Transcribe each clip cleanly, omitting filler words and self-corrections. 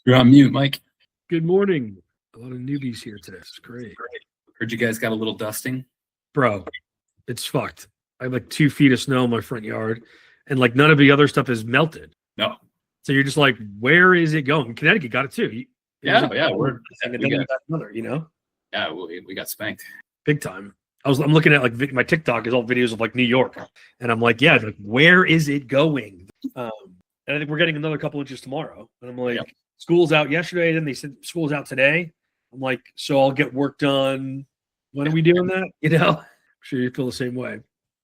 You're on mute, Mike. Good morning. A lot of newbies here today. It's great. Heard you guys got a little dusting. Bro, it's fucked. I have like 2 feet of snow in my front yard, and like none of the other stuff is melted. No. So you're just like, where is it going? Connecticut got it too. Yeah, Like, yeah. and then you got another, Yeah, we got spanked. big time. I'm looking at like my TikTok is all videos of like New York, and I'm like, yeah, like where is it going? And I think we're getting another couple inches tomorrow. And I'm like, Yep. School's out yesterday, then they said school's out today. I'm like, so I'll get work done. When are we doing that? I'm sure you feel the same way.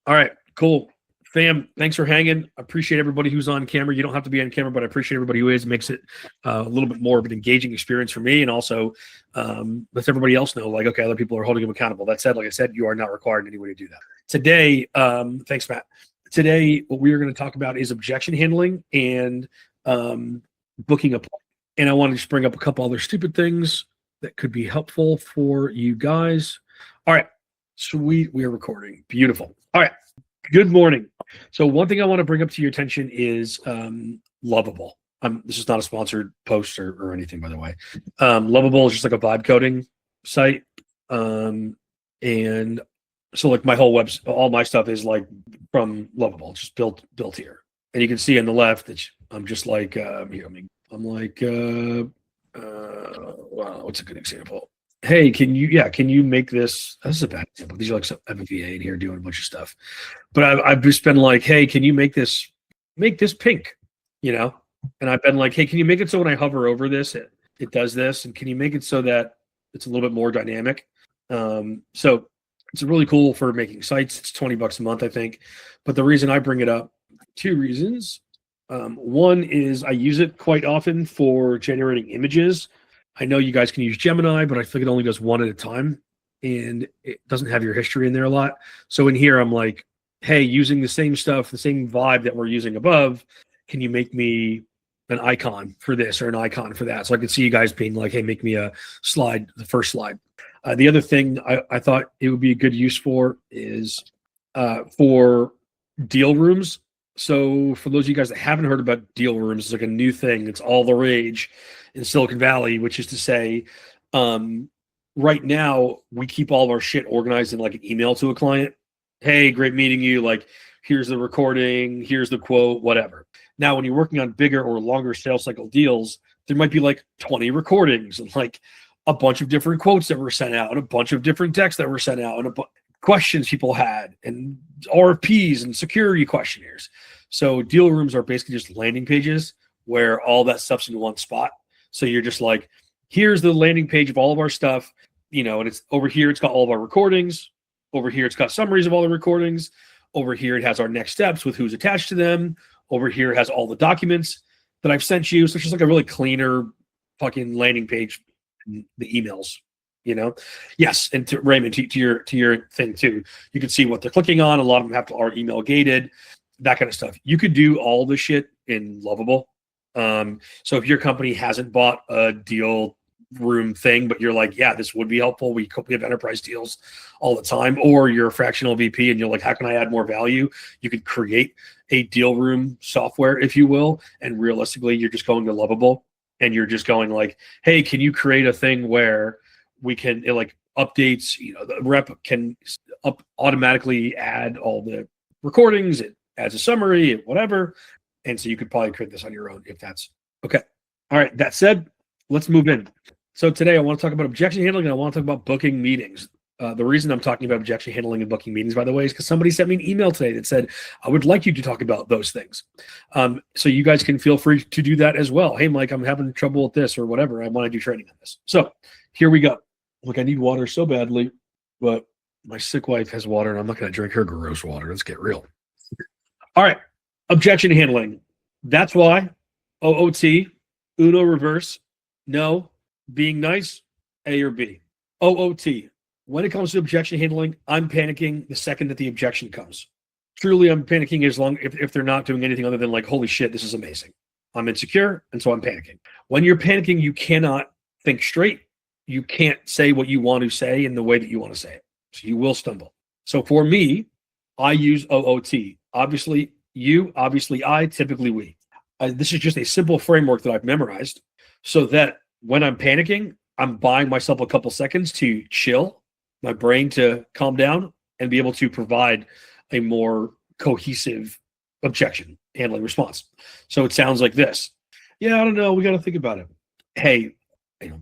All right, cool. Fam, thanks for hanging. I appreciate everybody who's on camera. You don't have to be on camera, but I appreciate everybody who is. It makes it a little bit more of an engaging experience for me, and also lets everybody else know, like, okay, other people are holding them accountable. That said, like I said, you are not required in any way to do that. Today, thanks, Matt. Today, what we are going to talk about is objection handling and booking a appointment. And I want to just bring up a couple other stupid things that could be helpful for you guys. All right, sweet. We are recording. Beautiful. All right. Good morning. So one thing I want to bring up to your attention is Lovable. This is not a sponsored post or anything, by the way. Lovable is just like a vibe coding site. And so like my whole all my stuff is like from Lovable, just built here. And you can see on the left that I'm just like, wow, what's a good example? Hey, can you make this? This is a bad example. These are like some MFA in here doing a bunch of stuff. But I've just been like, hey, can you make this pink? And I've been like, hey, can you make it so when I hover over this, it does this? And can you make it so that it's a little bit more dynamic? So it's really cool for making sites. It's $20 a month, I think. But the reason I bring it up, 2 reasons. One is I use it quite often for generating images. I know you guys can use Gemini, but I think it only does one at a time, and it doesn't have your history in there a lot. So in here, I'm like, hey, using the same stuff, the same vibe that we're using above, can you make me an icon for this or an icon for that? So I could see you guys being like, hey, make me a slide, the first slide. The other thing I thought it would be a good use for is for deal rooms. So for those of you guys that haven't heard about deal rooms, it's like a new thing. It's all the rage in Silicon Valley, which is to say, right now we keep all of our shit organized in like an email to a client. Hey, great meeting you. Like, here's the recording, here's the quote, whatever. Now, when you're working on bigger or longer sales cycle deals, there might be like 20 recordings and like a bunch of different quotes that were sent out and a bunch of different texts that were sent out and questions people had and RFPs and security questionnaires. So deal rooms are basically just landing pages where all that stuff's in one spot. So you're just like, here's the landing page of all of our stuff, and it's over here. It's got all of our recordings. Over here, it's got summaries of all the recordings. Over here, it has our next steps with who's attached to them. Over here, it has all the documents that I've sent you. So it's just like a really cleaner fucking landing page, the emails. Yes, and to Raymond, to your thing too, you can see what they're clicking on. A lot of them are email gated, that kind of stuff. You could do all the shit in Lovable. So if your company hasn't bought a deal room thing, but you're like, yeah, this would be helpful. We have enterprise deals all the time, or you're a fractional VP and you're like, how can I add more value? You could create a deal room software, if you will, and realistically, you're just going to Lovable and you're just going like, hey, can you create a thing where we can, it like updates, the rep can automatically add all the recordings, it adds a summary, whatever. And so you could probably create this on your own if that's okay. All right. That said, let's move in. So today I want to talk about objection handling and I want to talk about booking meetings. The reason I'm talking about objection handling and booking meetings, by the way, is because somebody sent me an email today that said, I would like you to talk about those things. So you guys can feel free to do that as well. Hey, Mike, I'm having trouble with this or whatever. I want to do training on this. So here we go. Look, I need water so badly, but my sick wife has water and I'm not going to drink her gross water. Let's get real. All right. Objection handling. That's why. OOT. Uno reverse. No. Being nice. A or B. OOT. When it comes to objection handling, I'm panicking the second that the objection comes. Truly, I'm panicking if they're not doing anything other than like, holy shit, this is amazing. I'm insecure, and so I'm panicking. When you're panicking, you cannot think straight. You can't say what you want to say in the way that you want to say it. So you will stumble. So for me, I use OOT. Obviously, you, obviously, I, typically we. This is just a simple framework that I've memorized. so that when I'm panicking, I'm buying myself a couple seconds to chill, my brain to calm down, and be able to provide a more cohesive objection handling response. So it sounds like this. Yeah, I don't know. We got to think about it. Hey,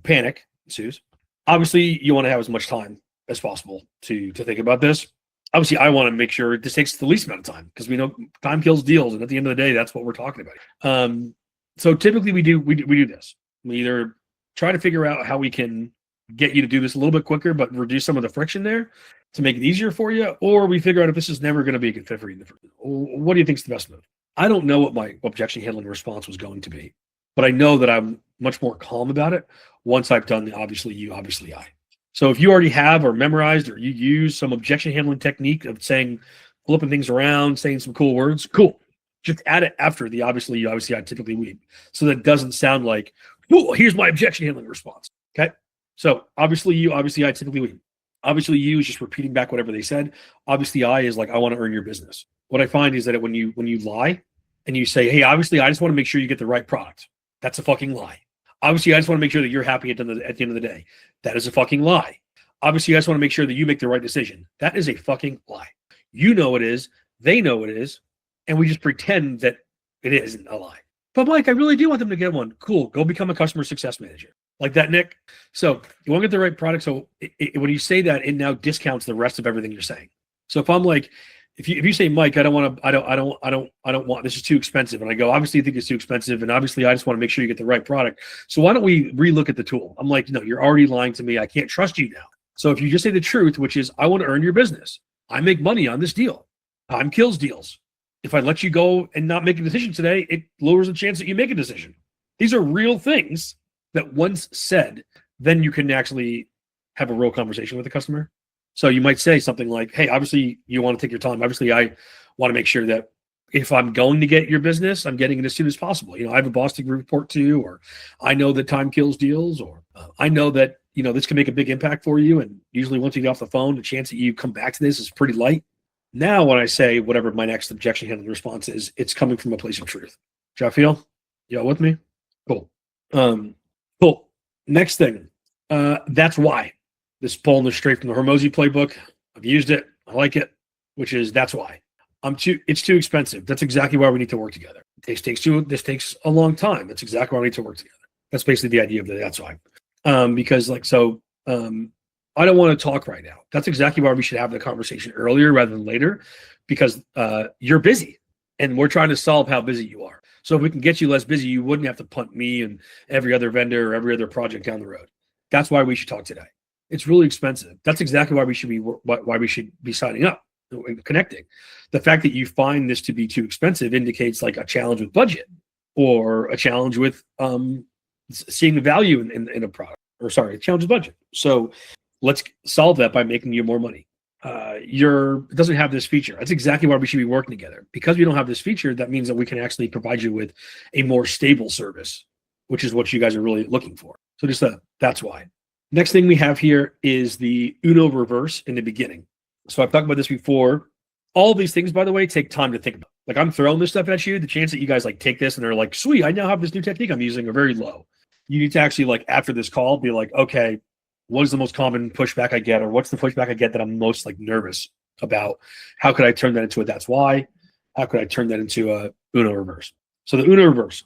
panic ensues. Obviously, you want to have as much time as possible to think about this. Obviously, I want to make sure this takes the least amount of time because we know time kills deals, and at the end of the day, that's what we're talking about. So typically, we do this. We either try to figure out how we can get you to do this a little bit quicker, but reduce some of the friction there to make it easier for you, or we figure out if this is never going to be a good fit for you. What do you think is the best move? I don't know what my objection handling response was going to be, but I know that I'm much more calm about it once I've done the obviously you, obviously I. So if you already have or memorized or you use some objection handling technique of saying, flipping things around, saying some cool words, cool. Just add it after the obviously you, obviously I, typically we, so that it doesn't sound like, oh, here's my objection handling response. Okay. So obviously you, obviously I, typically we. Obviously you is just repeating back whatever they said. Obviously I is like, I want to earn your business. What I find is that when you lie and you say, hey, obviously I just want to make sure you get the right product. That's a fucking lie. Obviously I just want to make sure that you're happy at the end of the day. That is a fucking lie. Obviously I just want to make sure that you make the right decision. That is a fucking lie. You know it is. They know it is. And we just pretend that it isn't a lie. But Mike, I really do want them to get one. Cool. Go become a customer success manager. Like that, Nick. So you want to get the right product. So when you say that, it now discounts the rest of everything you're saying. So if I'm like, if you say, Mike, I don't want, this is too expensive. And I go, obviously you think it's too expensive. And obviously I just want to make sure you get the right product. So why don't we relook at the tool? I'm like, no, you're already lying to me. I can't trust you now. So if you just say the truth, which is I want to earn your business. I make money on this deal. Time kills deals. If I let you go and not make a decision today, it lowers the chance that you make a decision. These are real things that once said, then you can actually have a real conversation with the customer. So you might say something like, hey, obviously you want to take your time. Obviously I want to make sure that if I'm going to get your business, I'm getting it as soon as possible. I have a boss to report to, or I know that time kills deals, or I know that, this can make a big impact for you. And usually once you get off the phone, the chance that you come back to this is pretty light. Now, when I say whatever my next objection handling response is, it's coming from a place of truth. Do you feel? Y'all with me? Cool. Cool. Next thing. That's why. This is pulling this straight from the Hormozy playbook. I've used it. I like it, which is that's why. It's too expensive. That's exactly why we need to work together. This takes a long time. That's exactly why we need to work together. That's basically the idea of that's why. Because I don't want to talk right now. That's exactly why we should have the conversation earlier rather than later, because you're busy and we're trying to solve how busy you are. So if we can get you less busy, you wouldn't have to punt me and every other vendor or every other project down the road. That's why we should talk today. It's really expensive. That's exactly why we should be signing up and connecting. The fact that you find this to be too expensive indicates like a challenge with budget or a challenge with seeing the value in a product, or sorry, a challenge with budget. So let's solve that by making you more money. It doesn't have this feature. That's exactly why we should be working together. Because we don't have this feature, that means that we can actually provide you with a more stable service, which is what you guys are really looking for. So that's why. Next thing we have here is the Uno reverse in the beginning. So I've talked about this before. All these things, by the way, take time to think about. Like I'm throwing this stuff at you. The chance that you guys like take this and they're like, sweet, I now have this new technique I'm using are very low. You need to actually like after this call, be like, okay, what is the most common pushback I get, or what's the pushback I get that I'm most like nervous about? How could I turn that into a that's why? How could I turn that into a Uno reverse? So the Uno reverse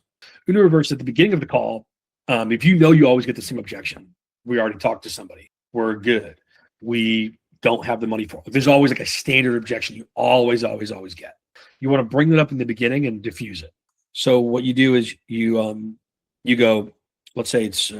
at the beginning of the call, if you know you always get the same objection, we already talked to somebody, we're good. We don't have the money for it. There's always like a standard objection you always get. You want to bring that up in the beginning and diffuse it. So what you do is you go, let's say it's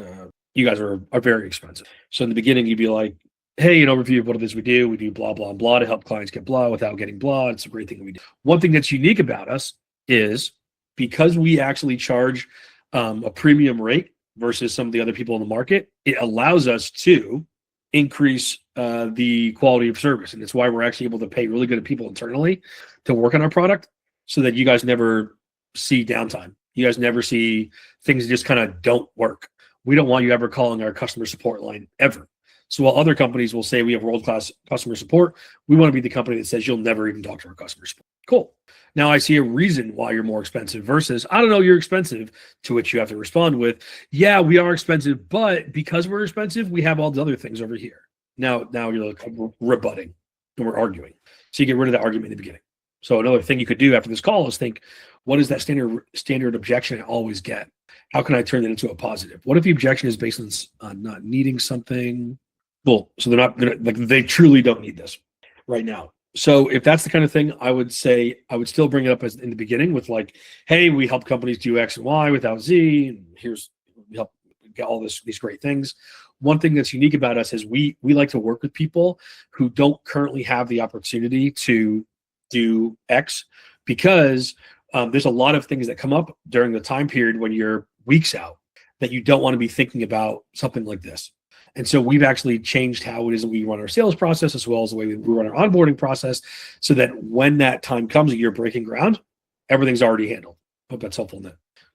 you guys are very expensive. So in the beginning, you'd be like, hey, an overview of what it is we do. We do blah, blah, blah to help clients get blah without getting blah. It's a great thing that we do. One thing that's unique about us is because we actually charge a premium rate versus some of the other people in the market, it allows us to increase the quality of service. And it's why we're actually able to pay really good people internally to work on our product so that you guys never see downtime. You guys never see things that just kind of don't work. We don't want you ever calling our customer support line ever. So while other companies will say we have world-class customer support, we want to be the company that says you'll never even talk to our customer support. Cool. Now I see a reason why you're more expensive versus, I don't know, you're expensive, to which you have to respond with, yeah, we are expensive, but because we're expensive, we have all the other things over here. Now you're like rebutting and we're arguing. So you get rid of that argument in the beginning. So another thing you could do after this call is think, what is that standard objection I always get? How can I turn that into a positive? What if the objection is based on not needing something? Well, so they truly don't need this right now. So if that's the kind of thing, I would say I would still bring it up as in the beginning with like, hey, we help companies do X and Y without Z, and we help get all these great things. One thing that's unique about us is we like to work with people who don't currently have the opportunity to do X, because there's a lot of things that come up during the time period when you're weeks out that you don't want to be thinking about something like this. And so we've actually changed how it is that we run our sales process, as well as the way we run our onboarding process, so that when that time comes and you're breaking ground, everything's already handled. Hope that's helpful.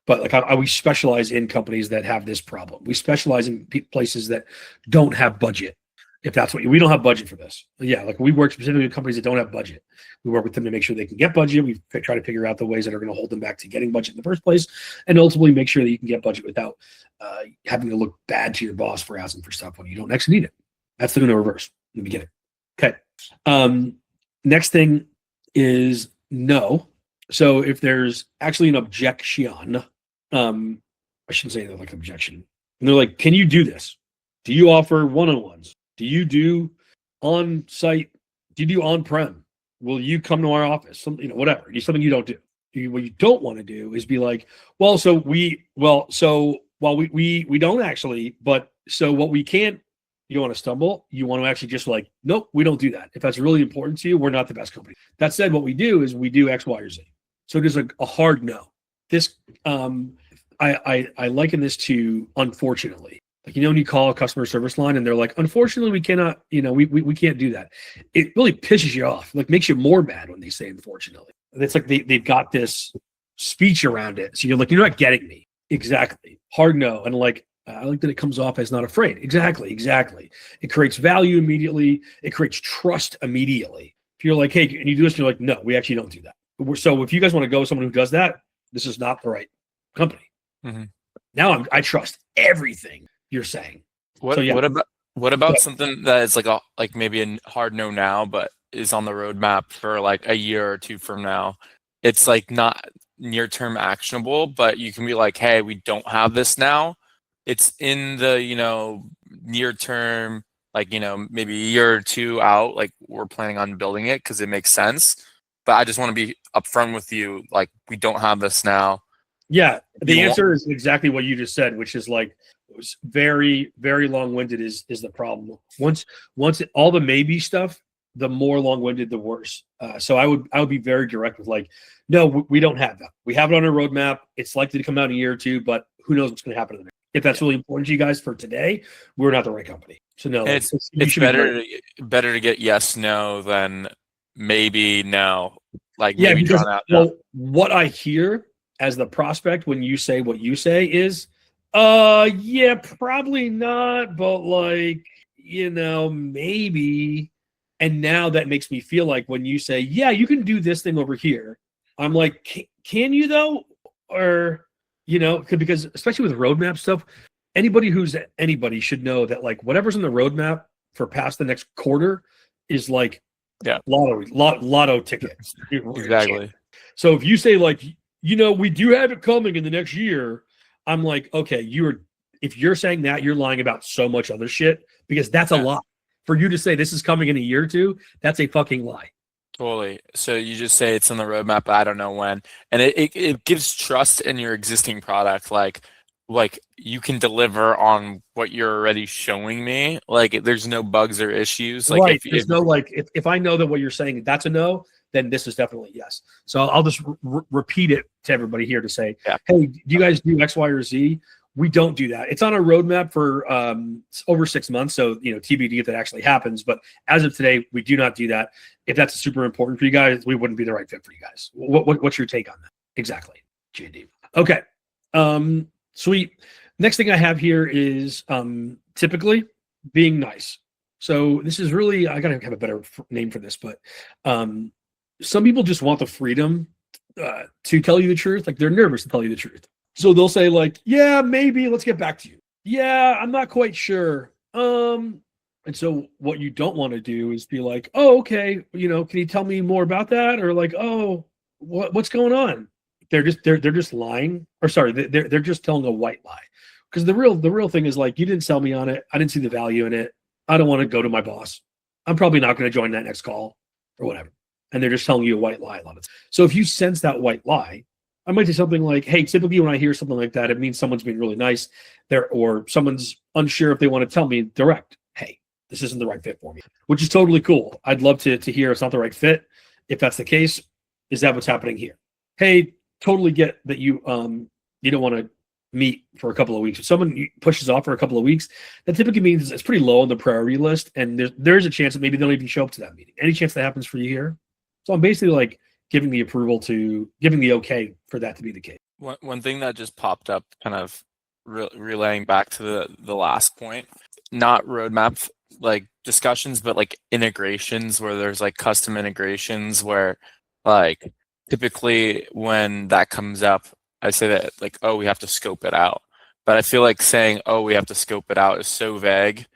But like we specialize in companies that have this problem. We specialize in places that don't have budget. If that's what we don't have budget for this. Yeah, like we work specifically with companies that don't have budget. We work with them to make sure they can get budget. We try to figure out the ways that are going to hold them back to getting budget in the first place, and ultimately make sure that you can get budget without having to look bad to your boss for asking for stuff when you don't actually need it. That's the no reverse in the beginning. Okay. Next thing is no. So if there's actually an objection, I shouldn't say that like objection. And they're like, can you do this? Do you offer one-on-ones? Do you do on-site? Do you do on-prem? Will you come to our office? Something, whatever. It's something you don't do. What you don't want to do is be like, while we don't actually, but so what we can't, you don't want to stumble. You want to actually just like, nope, we don't do that. If that's really important to you, we're not the best company. That said, what we do is we do X, Y, or Z. So there's a hard no. This, I liken this to unfortunately. Like, when you call a customer service line and they're like, unfortunately, we cannot, we can't do that. It really pisses you off, like makes you more mad when they say unfortunately. It's like they've got this speech around it. So you're like, you're not getting me. Exactly. Hard no. And like, I like that it comes off as not afraid. Exactly. It creates value immediately. It creates trust immediately. If you're like, hey, can you do this? And you're like, no, we actually don't do that. So if you guys want to go with someone who does that, this is not the right company. Mm-hmm. Now I trust everything you're saying. What about something that is like maybe a hard no now, but is on the roadmap for like a year or two from now? It's like not near term actionable, but you can be like, hey, we don't have this now. It's in the near term, like maybe a year or two out. Like we're planning on building it because it makes sense. But I just want to be upfront with you, like we don't have this now. Yeah, the answer is exactly what you just said, which is like very, very long-winded is the problem. Once all the maybe stuff, the more long-winded, the worse. So I would be very direct with like, no, we don't have that. We have it on our roadmap. It's likely to come out in a year or two, but who knows what's going to happen in there. If that's really important to you guys for today, we're not the right company. So no, it's better to get yes, no than maybe no. Like yeah, maybe because drawn out. No. What I hear as the prospect when you say what you say is, yeah, probably not, but like, maybe. And now that makes me feel like when you say, yeah, you can do this thing over here, I'm like, can you though? Or, because especially with roadmap stuff, anybody should know that like whatever's on the roadmap for past the next quarter is like lotto ticket. Exactly. So if you say like, we do have it coming in the next year, I'm like, okay, if you're saying that, you're lying about so much other shit, because that's a lie. For you to say this is coming in a year or two, that's a fucking lie. Totally. So you just say it's on the roadmap, but I don't know when. And it gives trust in your existing product. Like you can deliver on what you're already showing me. Like there's no bugs or issues. Like right. If I know that what you're saying, that's a no, then this is definitely yes. So I'll just repeat it to everybody here to say, hey, do you guys do X, Y, or Z? We don't do that. It's on our roadmap for over 6 months. So, TBD if that actually happens. But as of today, we do not do that. If that's super important for you guys, we wouldn't be the right fit for you guys. What's your take on that? Exactly. JD. Okay. Sweet. Next thing I have here is typically being nice. So this is really, I gotta have a better name for this, but some people just want the freedom to tell you the truth. Like they're nervous to tell you the truth. So they'll say like, yeah, maybe let's get back to you. Yeah, I'm not quite sure. And so what you don't want to do is be like, oh, okay, can you tell me more about that? Or like, oh, what's going on? They're just lying, or sorry, they're just telling a white lie. Because the real thing is like, you didn't sell me on it. I didn't see the value in it. I don't want to go to my boss. I'm probably not going to join that next call or whatever. And they're just telling you a white lie a lot of times. So if you sense that white lie, I might say something like, hey, typically when I hear something like that, it means someone's being really nice there, or someone's unsure if they want to tell me direct, hey, this isn't the right fit for me, which is totally cool. I'd love to hear it's not the right fit. If that's the case, is that what's happening here? Hey, totally get that you don't want to meet for a couple of weeks. If someone pushes off for a couple of weeks, that typically means it's pretty low on the priority list, and there's a chance that maybe they don't even show up to that meeting. Any chance that happens for you here? So I'm basically like giving the okay for that to be the case. One thing that just popped up, kind of relaying back to the last point, not roadmap like discussions, but like integrations where there's like custom integrations where like typically when that comes up, I say that like, oh, we have to scope it out. But I feel like saying, oh, we have to scope it out is so vague.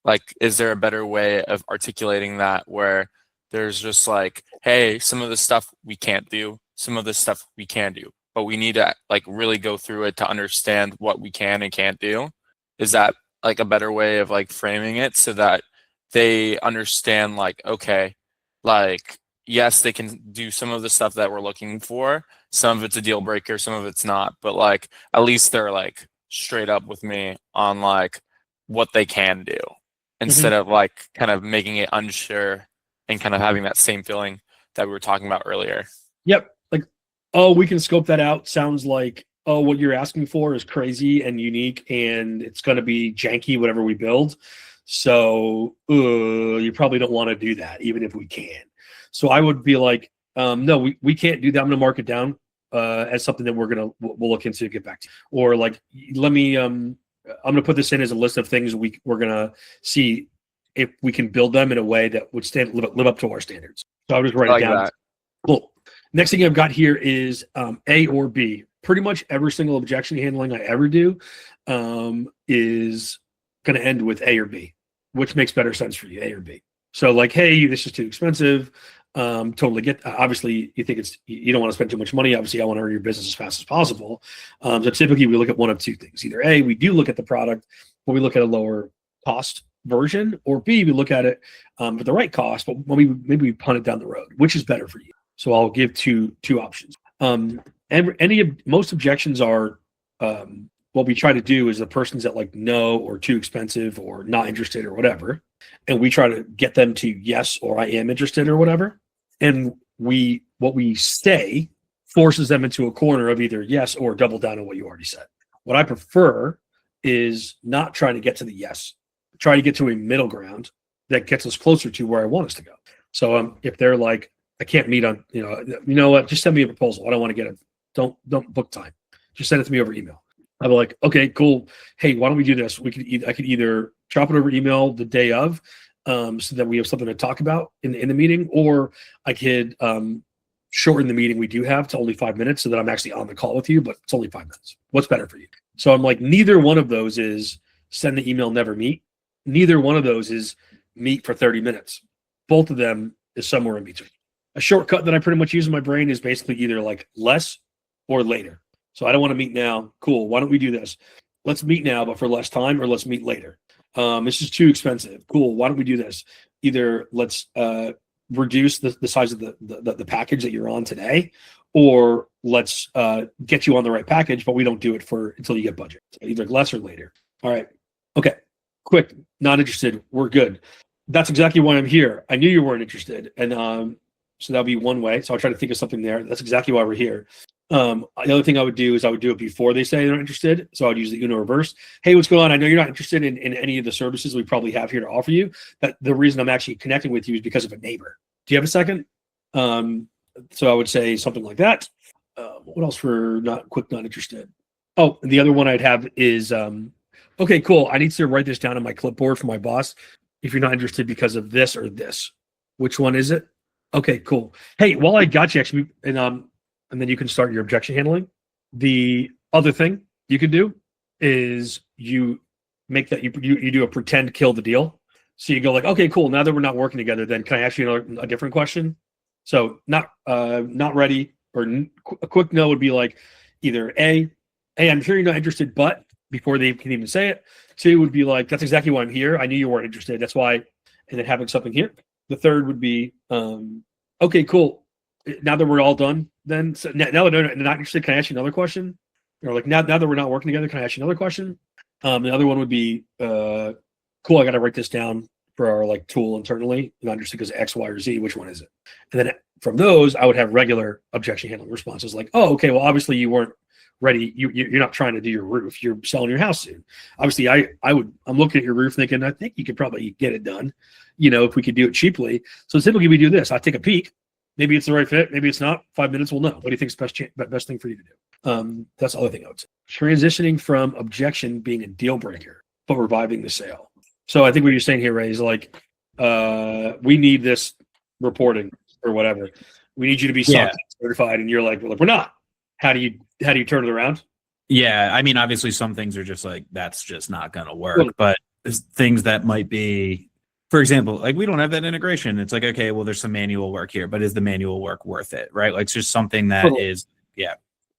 Like, is there a better way of articulating that where there's just like, hey, some of the stuff we can't do, some of the stuff we can do, but we need to like really go through it to understand what we can and can't do? Is that like a better way of like framing it so that they understand like, okay, like, yes, they can do some of the stuff that we're looking for. Some of it's a deal breaker, some of it's not, but like at least they're like straight up with me on like what they can do instead of like kind of making it unsure and kind of having that same feeling that we were talking about earlier. Yep. Like, oh, we can scope that out. Sounds like, oh, what you're asking for is crazy and unique and it's going to be janky, whatever we build. So you probably don't want to do that, even if we can. So I would be like, no, we can't do that. I'm going to mark it down as something that we'll look into, get back to. Or like, let me, I'm going to put this in as a list of things we're going to see if we can build them in a way that would live up to our standards. So I'll just write it down. That. Cool. Next thing I've got here is A or B. Pretty much every single objection handling I ever do is going to end with A or B. Which makes better sense for you, A or B? So like, hey, this is too expensive. Totally get. Obviously, you think you don't want to spend too much money. Obviously, I want to earn your business as fast as possible. So typically, we look at one of two things: either A, we do look at the product, but we look at a lower cost version, or B, we look at it for the right cost, but maybe we punt it down the road. Which is better for you? So I'll give two options. Most objections are. What we try to do is the person's at like no or too expensive or not interested or whatever. And we try to get them to yes, or I am interested or whatever. And what we say forces them into a corner of either yes or double down on what you already said. What I prefer is not trying to get to the yes, try to get to a middle ground that gets us closer to where I want us to go. So if they're like, I can't meet on, you know what, just send me a proposal. I don't want to get it. Don't book time. Just send it to me over email. I'll be like, okay, cool. Hey, why don't we do this? I could either drop it over email the day of, so that we have something to talk about in the meeting, or I could shorten the meeting we do have to only 5 minutes so that I'm actually on the call with you, but it's only 5 minutes. What's better for you? So I'm like, neither one of those is send the email, never meet. Neither one of those is meet for 30 minutes. Both of them is somewhere in between. A shortcut that I pretty much use in my brain is basically either like less or later. So I don't want to meet now. Cool. Why don't we do this? Let's meet now, but for less time, or let's meet later. This is too expensive. Cool. Why don't we do this? Either let's reduce the size of the package that you're on today, or let's get you on the right package, but we don't do it until you get budget. So either less or later. All right. Okay. Quick. Not interested. We're good. That's exactly why I'm here. I knew you weren't interested. And so that'll be one way. So I'll try to think of something there. That's exactly why we're here. The other thing I would do is I would do it before they say they're not interested. So I'd use the Uno reverse. Hey, what's going on? I know you're not interested in any of the services we probably have here to offer you. That the reason I'm actually connecting with you is because of a neighbor. Do you have a second? So I would say something like that. What else for not interested? Oh, the other one I'd have is, okay, cool. I need to write this down on my clipboard for my boss. if you're not interested because of this or this. Which one is it? Okay, cool. Hey, while I got you, actually, and then you can start your objection handling. The other thing you can do is you make that you do a pretend kill the deal. So you go like, okay, cool. Now that we're not working together, then can I ask you a different question? So not ready, or a quick no would be like either A, hey, I'm sure you're not interested, but before they can even say it. Two would be like, that's exactly why I'm here. I knew you weren't interested. That's why. And then having something here. The third would be, okay, cool. Now that we're all done, then so now that they're not interested, can I ask you another question? Or like now that we're not working together, can I ask you another question? The other one would be, cool. I got to write this down for our like tool internally, not just because X, Y, or Z. Which one is it? And then from those, I would have regular objection handling responses like, oh, okay, well, obviously you weren't ready. You're not trying to do your roof. You're selling your house soon. Obviously, I'm looking at your roof thinking, I think you could probably get it done, if we could do it cheaply. So typically we do this. I take a peek. Maybe it's the right fit. Maybe it's not. 5 minutes, we'll know. What do you think is best thing for you to do? That's the other thing I would say. Transitioning from objection being a deal breaker, but reviving the sale. So I think what you're saying here, Ray, is like, we need this reporting or whatever. We need you to be certified, and you're like, well, we're not. How do you turn it around? Yeah, I mean, obviously, some things are just like that's just not going to work. But there's things that might be, for example, like we don't have that integration. It's like, okay, well, there's some manual work here, but is the manual work worth it? Right? Like, it's just something that is, yeah.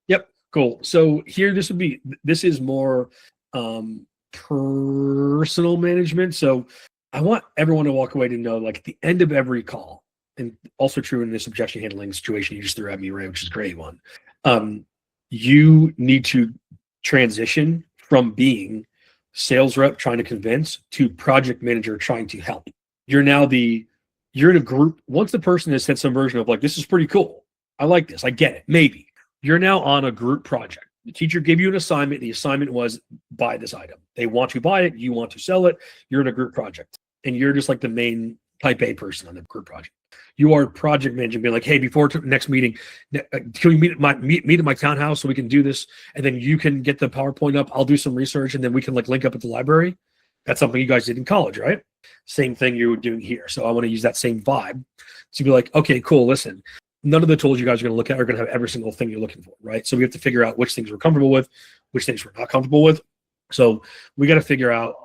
Yep. Cool. So here, this is more personal management. So I want everyone to walk away to know, like, at the end of every call, and also true in this objection handling situation you just threw at me, Ray, which is a great one. You need to transition from being sales rep trying to convince to project manager trying to help. You're in a group. Once the person has said some version of like, this is pretty cool, I like this, I get it, maybe. You're now on a group project. The teacher gave you an assignment. The assignment was buy this item. They want to buy it. You want to sell it. You're in a group project. And you're just like the main type A person on the group project. You are project manager, being like, hey, before next meeting, can we meet at my townhouse so we can do this? And then you can get the PowerPoint up. I'll do some research, and then we can like link up at the library. That's something you guys did in college, right? Same thing you're doing here. So I want to use that same vibe to be like, okay, cool. Listen, none of the tools you guys are going to look at are going to have every single thing you're looking for, right? So we have to figure out which things we're comfortable with, which things we're not comfortable with. So we got to figure out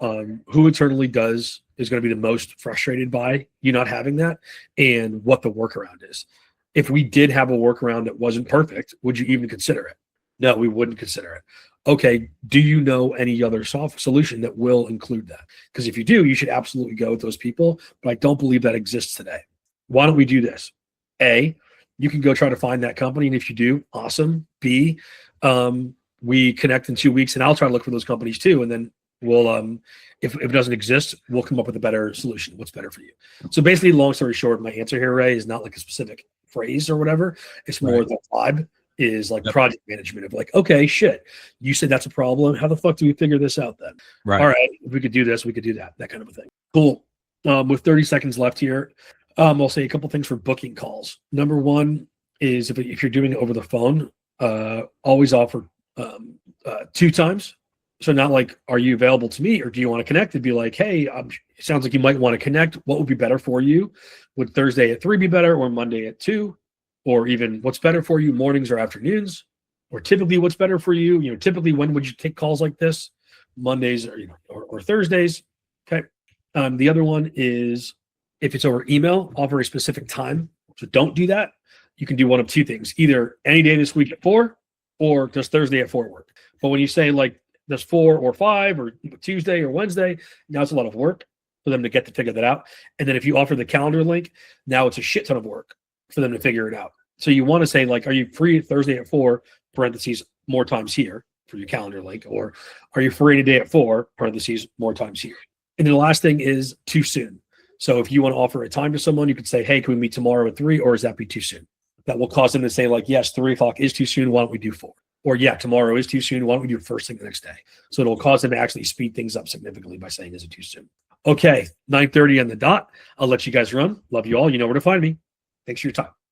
who internally is going to be the most frustrated by you not having that, and what the workaround is. If we did have a workaround that wasn't perfect, would you even consider it? No, we wouldn't consider it. Okay, do you know any other soft solution that will include that? Because if you do, you should absolutely go with those people, but I don't believe that exists today. Why don't we do this? A, you can go try to find that company, and if you do, awesome. B, we connect in 2 weeks, and I'll try to look for those companies too, and then we'll if it doesn't exist, we'll come up with a better solution. What's better for you? So basically, long story short, my answer here, Ray, is not like a specific phrase or whatever. It's more the vibe is like project management of like, okay, shit, you said that's a problem. How the fuck do we figure this out then? Right. All right, if we could do this, we could do that kind of a thing. Cool. With 30 seconds left here, I'll say a couple things for booking calls. Number one is if you're doing it over the phone, always offer 2 times. So not like, are you available to meet, or do you want to connect? It'd be like, hey, it sounds like you might want to connect. What would be better for you? Would Thursday at 3 be better, or Monday at 2? Or even what's better for you, mornings or afternoons? Or typically what's better for you? Typically when would you take calls like this? Mondays or Thursdays. Okay. The other one is if it's over email, offer a specific time. So don't do that. You can do one of 2 things. Either any day this week at 4, or does Thursday at 4 work? But when you say like, does 4 or 5 or Tuesday or Wednesday, now it's a lot of work for them to get to figure that out. And then if you offer the calendar link, now it's a shit ton of work for them to figure it out. So you want to say like, are you free Thursday at 4, parentheses, more times here for your calendar link, or are you free any day at 4, parentheses, more times here? And then the last thing is too soon. So if you want to offer a time to someone, you could say, hey, can we meet tomorrow at 3, or is that be too soon? That will cause them to say like, yes, 3 o'clock is too soon. Why don't we do 4? Or yeah, tomorrow is too soon. Why don't we do it first thing the next day? So it'll cause them to actually speed things up significantly by saying, is it too soon? Okay, 9:30 on the dot. I'll let you guys run. Love you all. You know where to find me. Thanks for your time.